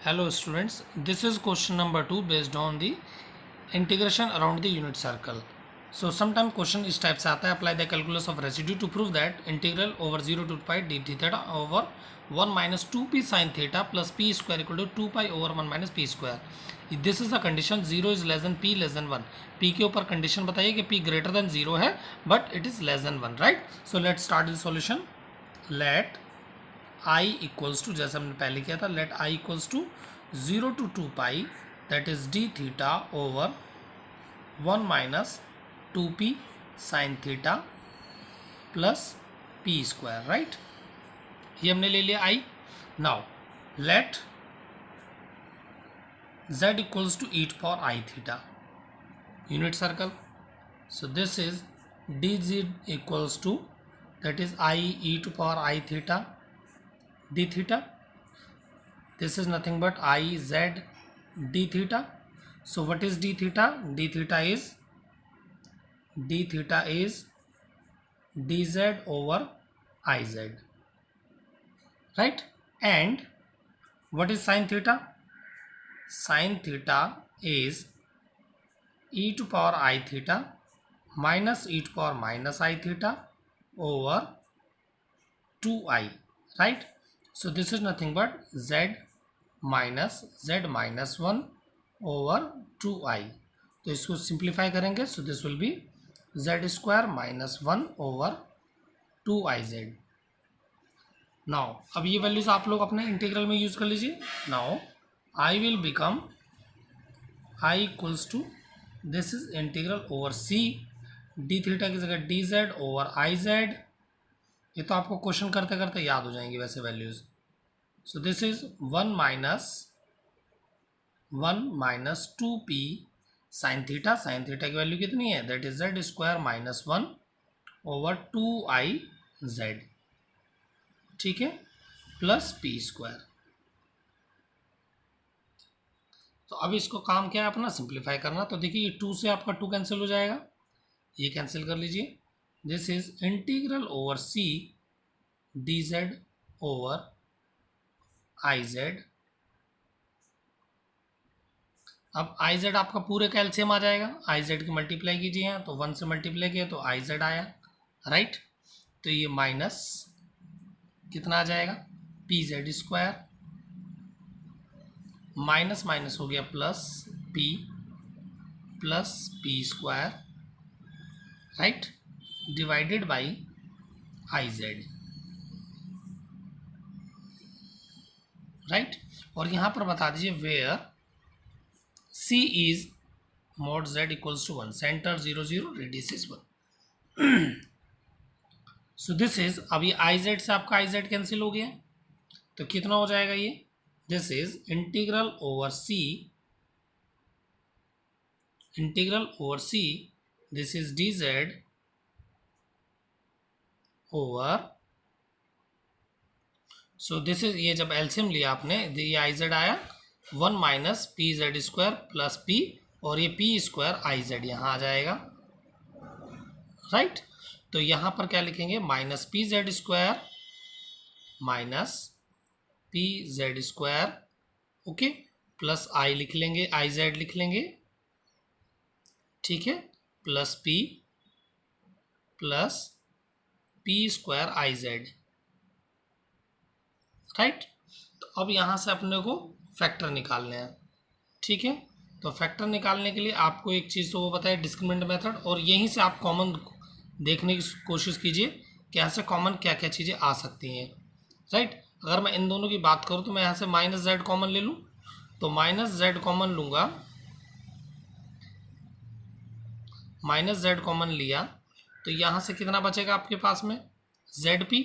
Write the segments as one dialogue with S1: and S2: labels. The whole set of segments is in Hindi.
S1: Hello students, this is question number 2 based on the integration around the unit circle. So sometimes question इस टाइप से आता है, apply the calculus of residue to prove that integral over 0 to pi d theta over 1 minus 2p sin theta plus p square equal to 2 pi over 1 minus p square. This is the condition 0 is less than p less than 1. p के ऊपर condition बताइए कि p greater than 0 है but it is less than 1, right? So let's start the solution. Let I equals to, जैसे हमने पहले किया था, let I equals to 0 to 2 pi that is d theta over 1 minus 2p sine theta plus p square, right? ये हमने ले लिया I. Now let z equals to e to power i theta unit circle. So this is dz equals to that is I e to power i theta d theta. This is nothing but I z d theta. So what is d theta? D theta is dz over iz, right? And what is sin theta? Sin theta is e to power I theta minus e to power minus I theta over 2i, right? So this is nothing but z minus 1 over 2i. तो इसको सिंप्लीफाई करेंगे, सो this will B z square minus 1 over 2iz. Now अब ये वैल्यूज आप लोग अपने इंटीग्रल में यूज कर लीजिए. Now I will become I equals to, this is integral over c, d theta की जगह dz ओवर iz. ये तो आपको क्वेश्चन करते करते याद हो जाएंगे वैसे values. So this is 1 minus 2p sine theta. Sine theta की वैल्यू कितनी है? That is z square minus 1 over 2iz, ठीक है, प्लस p स्क्वायर. तो अब इसको काम क्या है अपना? सिंप्लीफाई करना. तो देखिए ये 2 से आपका 2 कैंसिल हो जाएगा, ये कैंसिल कर लीजिए. This is integral over c dz over iz. अब iz आपका पूरे का एलसीएम आ जाएगा. iz की मल्टीप्लाई कीजिए तो 1 से मल्टीप्लाई किया तो iz आया, राइट? तो ये माइनस कितना आ जाएगा? pz स्क्वायर माइनस माइनस हो गया plus p square, right, divided by iz, right? और यहाँ पर बता दीजिए where c is mod z equals to 1, center 0 0, radius is 1. So this is, अब ये iz से आपका iz कैंसिल हो गया तो कितना हो जाएगा ये? This is integral over c, this is dz over, so this is, ये जब एलसीएम लिया आपने, ये iz आया 1 minus P Z square plus p, और ये p स्क्वायर iz यहाँ आ जाएगा, राइट? तो यहाँ पर क्या लिखेंगे? Minus P Z square minus P Z square, okay, plus i लिख लेंगे, iz लिख लेंगे, ठीक है, plus p square iz, right? तो अब यहाँ से अपने को फैक्टर निकालने हैं, ठीक है? तो फैक्टर निकालने के लिए आपको एक चीज़ तो वो बताया, डिस्क्रिमिनेंट मेथड, और यहीं से आप कॉमन देखने की कोशिश कीजिए कि यहाँ से कॉमन क्या क्या चीज़ें आ सकती हैं, राइट? अगर मैं इन दोनों की बात करूँ तो मैं यहाँ से माइनस जेड कॉमन ले लूँ, तो माइनस जेड कॉमन लूँगा, माइनस जेड कॉमन लिया तो यहाँ से कितना बचेगा आपके पास में? ZP,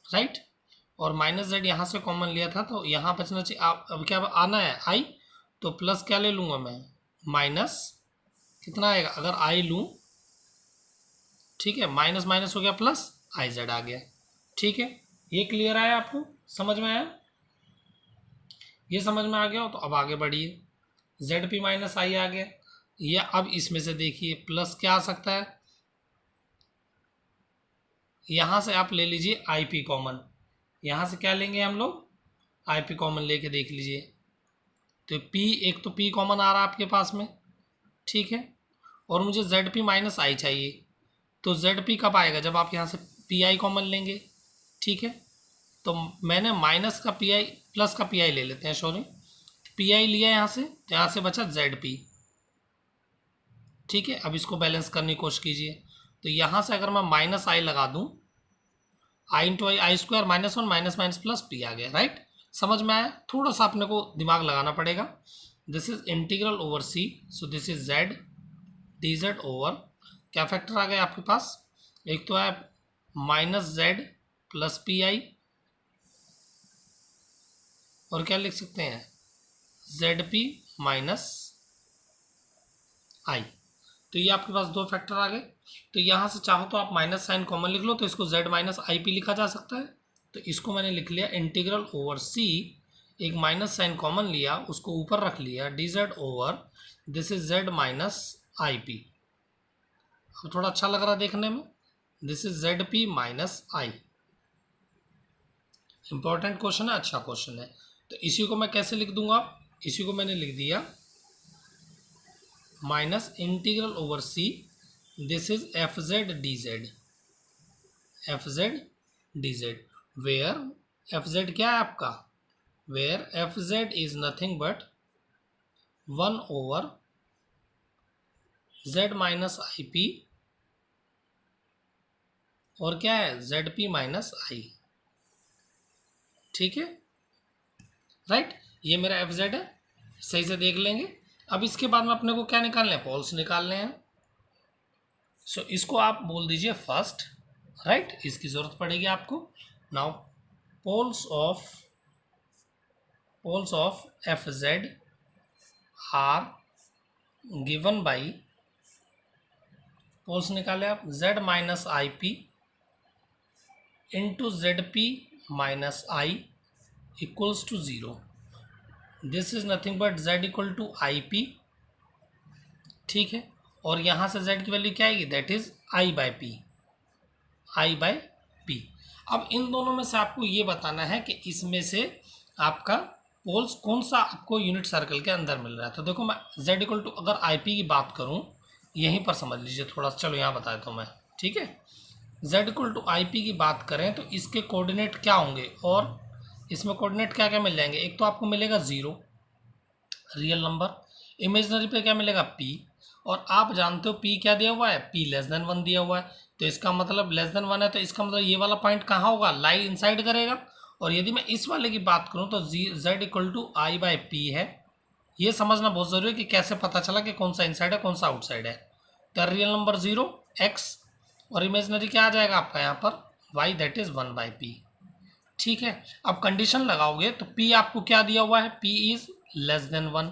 S1: right? और माइनस जेड यहाँ से कॉमन लिया था तो यहाँ बचना चाहिए. आप अब क्या आना है? I, तो प्लस क्या ले लूँगा मैं? माइनस कितना आएगा अगर I लूँ, ठीक है, माइनस माइनस हो गया प्लस iz आ गया, ठीक है? ये क्लियर आया आपको? समझ में आया? ये समझ में आ गया हो तो अब आगे बढ़िए. ZP माइनस I आ गया. ये अब इसमें से देखिए प्लस क्या आ सकता है? यहाँ से आप ले लीजिए IP कॉमन, यहाँ से क्या लेंगे हम लोग? आई पी कॉमन लेके देख लीजिए। तो पी, एक तो पी कॉमन आ रहा है आपके पास में, ठीक है, और मुझे जेड पी माइनस आई चाहिए। तो जेड पी कब आएगा, जब आप यहाँ से पी आई कॉमन लेंगे, ठीक है। तो मैंने माइनस का पी आई प्लस का पी आई ले लेते हैं, सॉरी, पी आई लिया यहाँ से, तो यहाँ से बचा जेड पी, ठीक है। अब इसको बैलेंस करने की कोशिश कीजिए। तो यहाँ से अगर मैं माइनस आई लगा दूँ, i into i, i square minus one, minus minus plus p आ गया, राइट। समझ में आया? थोड़ा सा अपने को दिमाग लगाना पड़ेगा। This is integral over c, so this is z d z over, क्या फैक्टर आ गया आपके पास, एक तो है minus z plus p i, और क्या लिख सकते हैं, जेड पी माइनस आई। तो ये आपके पास दो फैक्टर आ गए। तो यहाँ से चाहो तो आप माइनस साइन कॉमन लिख लो, तो इसको z माइनस आई पी लिखा जा सकता है। तो इसको मैंने लिख लिया इंटीग्रल ओवर c, एक माइनस साइन कॉमन लिया, उसको ऊपर रख लिया, D z over this is z minus i P. अब थोड़ा अच्छा लग रहा है देखने में, this is Z p minus I. Important question है, अच्छा क्वेश्चन है। तो इसी को मैं कैसे लिख दूंगा, इसी को मैंने लिख दिया minus integral over c, this is f z d z, f z d z, where f z क्या है आपका, where f z is nothing but 1 over z minus i p, और क्या है जेड पी माइनस आई, ठीक है, राइट। ये मेरा एफ जेड है, सही से देख लेंगे। अब इसके बाद में अपने को क्या निकालने हैं, पोल्स निकालने हैं। सो इसको आप बोल दीजिए फर्स्ट, राइट, इसकी जरूरत पड़ेगी आपको। Now poles of f z are given by, poles निकाले आप, z minus i p into z p minus i equals to 0। This is nothing but z equal to I p, ठीक है। और यहाँ से z की वैल्यू क्या आएगी, that is i by P, I by P. अब इन दोनों में से आपको ये बताना है कि इसमें से आपका पोल्स कौन सा आपको यूनिट सर्कल के अंदर मिल रहा है। तो देखो मैं z इक्वल टू, अगर आई पी की बात करूँ, यहीं पर समझ लीजिए थोड़ा सा, चलो यहाँ बता देता हूँ मैं, ठीक है। z equal to I P की बात करें तो इसके कोऑर्डिनेट क्या होंगे, और इसमें कोऑर्डिनेट क्या क्या मिल जाएंगे, एक तो आपको मिलेगा 0 रियल नंबर, इमेजनरी पे क्या मिलेगा p, और आप जानते हो p क्या दिया हुआ है, p लेस देन 1 दिया हुआ है। तो इसका मतलब लेस देन 1 है, तो इसका मतलब ये वाला पॉइंट कहाँ होगा, लाई इनसाइड करेगा। और यदि मैं इस वाले की बात करूँ तो z equal to I by P है। ये समझना बहुत जरूरी है कि कैसे पता चला कि कौन सा इनसाइड है कौन सा आउटसाइड है। तो रियल नंबर 0 x, और इमेजनरी क्या आ जाएगा आपका यहाँ पर y, that is 1 by P, ठीक है। अब कंडीशन लगाओगे तो p आपको क्या दिया हुआ है, p इज लेस देन 1।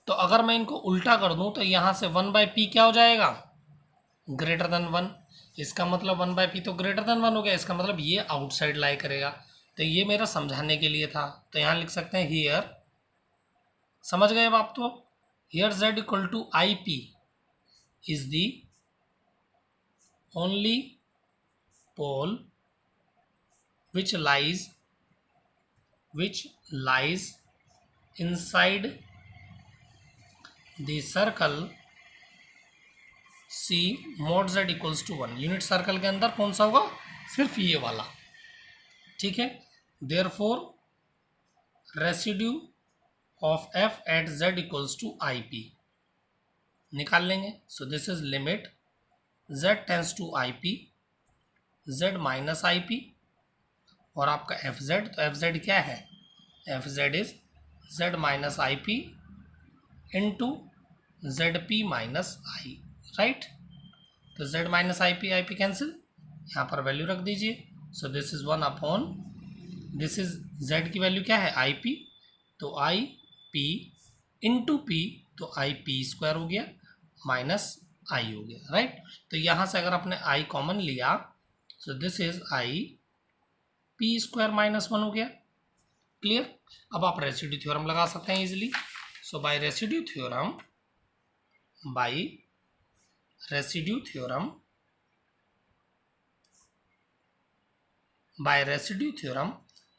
S1: तो अगर मैं इनको उल्टा कर दूं तो यहाँ से 1 बाई पी क्या हो जाएगा, ग्रेटर देन 1। इसका मतलब 1 बाई पी तो ग्रेटर देन 1 हो गया, इसका मतलब ये आउटसाइड लाई करेगा। तो ये मेरा समझाने के लिए था। तो यहाँ लिख सकते हैं हियर, समझ गए अब आप, तो here z equal to I P is the only pole which lies inside the circle C mod z equals to 1। Unit circle के अंदर कौन सा होगा, सिर्फ ये वाला, ठीक है। Therefore residue of f at z equals to I p निकाल लेंगे। So this is limit z tends to I p, z minus i p, और आपका एफ जेड, तो एफ जेड क्या है, f z is z minus i p into z p minus i, right. तो z minus i p cancel, यहाँ पर वैल्यू रख दीजिए। So this is 1 upon, this is Z की वैल्यू क्या है आई पी, तो आई पी इंटू पी, तो आई पी स्क्वायर हो गया माइनस आई हो गया, राइट। तो यहाँ से अगर आपने आई कॉमन लिया, सो this is I P square minus 1 हो गया, क्लियर। अब आप रेसिड्यू थ्योरम लगा सकते हैं easily. So by residue theorem,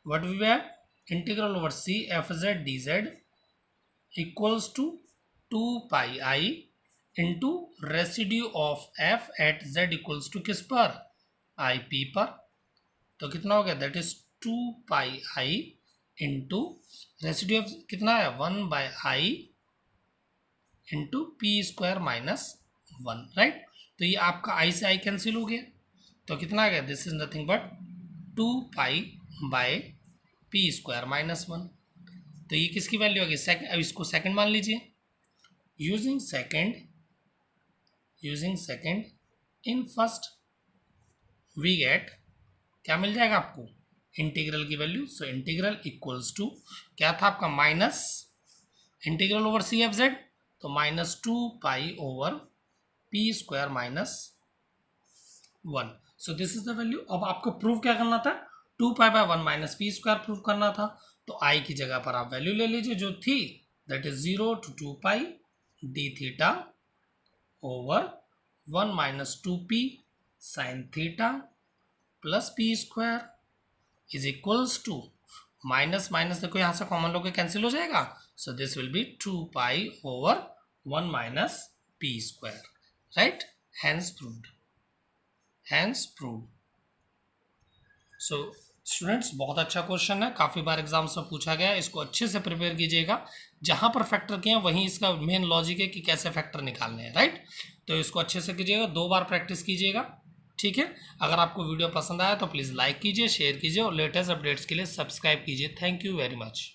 S1: what we have, integral over c f z d z equals to 2 pi i into residue of f at z equals to किस पर, आई पी पर। तो कितना हो गया, that is 2 pi i into residue of कितना है 1 by i into p square minus 1, right. तो ये आपका आई से आई कैंसिल हो गया, तो कितना आ गया, this is nothing but 2 pi by P square minus 1। तो ये किसकी वैल्यू आ गई, सेकंड, इसको सेकंड मान लीजिए। Using second in first we get, क्या मिल जाएगा आपको, इंटीग्रल की value. So integral equals to क्या था आपका, minus integral over c f z, तो minus 2 pi over p square minus 1। So this is the value. अब आपको प्रूव क्या करना था, 2 pi by 1 minus P square prove करना था। तो आई की जगह पर आप वैल्यू ले लीजिए जो थी, that is 0 to 2 pi d theta over 1 minus 2p sine theta plus P square is equals to minus minus, देखो यहाँ से कॉमन लोग कैंसिल हो जाएगा। So this will be 2 pi over 1 minus P square, right. Hence proved. So students, बहुत अच्छा क्वेश्चन है, काफ़ी बार एग्जाम्स में पूछा गया है, इसको अच्छे से प्रिपेयर कीजिएगा। जहाँ पर फैक्टर किए हैं वहीं इसका मेन लॉजिक है कि कैसे फैक्टर निकालने हैं, राइट। तो इसको अच्छे से कीजिएगा, 2 बार प्रैक्टिस कीजिएगा, ठीक है। अगर आपको वीडियो पसंद आया तो प्लीज़ लाइक कीजिए, शेयर कीजिए और लेटेस्ट अपडेट्स के लिए सब्सक्राइब कीजिए। Thank you very much.